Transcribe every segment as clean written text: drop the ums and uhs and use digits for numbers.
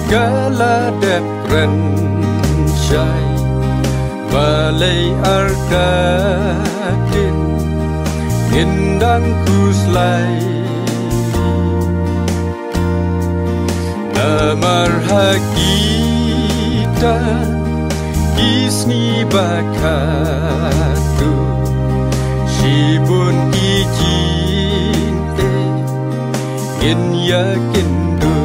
Kala depren syai Balai arkadin Indang kuslai Namar hakita Isni bakatu Shibun ijin In yakin du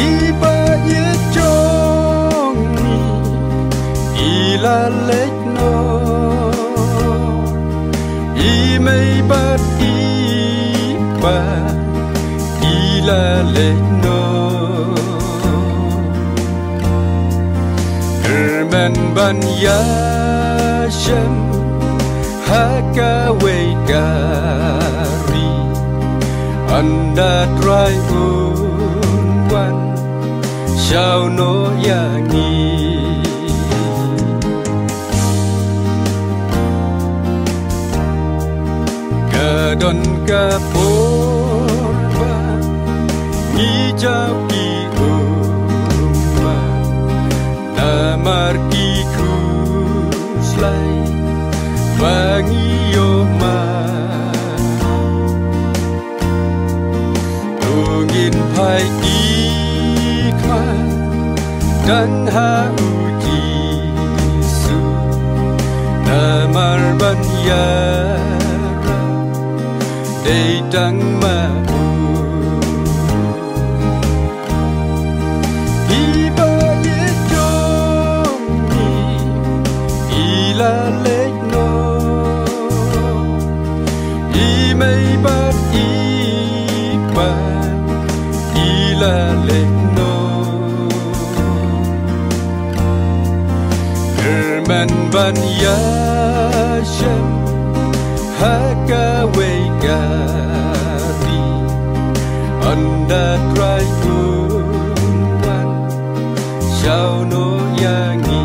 Iba yejong ni Ila lekno Imei bat iba Ila lekno Kerman ban yashem Haka gari Anda try unwan Shao no yangi Kadon kaporba Hijau ki umma Namar ki kuslai Bangi yoma Tungin pai ikma Dan hauji su Namar ban yara Deitang mau Iba yejong ni Ila lekno Imei bat iba Ila lekno Kerman ban yashem Haka gari Anda try unwan Shao no yangi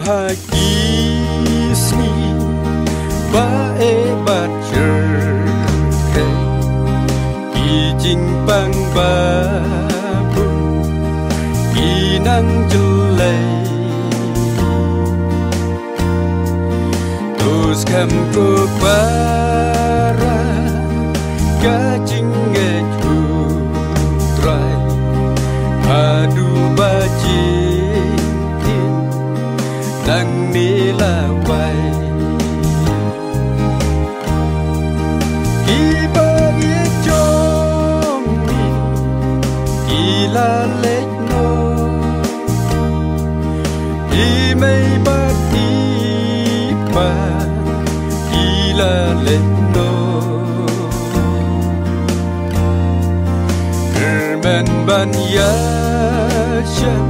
Hakisni bae bacer Ijing pang babu Inang jelai Tus kam ko para Gajing ngeju trai Adu bajing Nang nilaway Iba yejong ni Ila lekno Imei bat iba Ila lekno Kerman ban yashem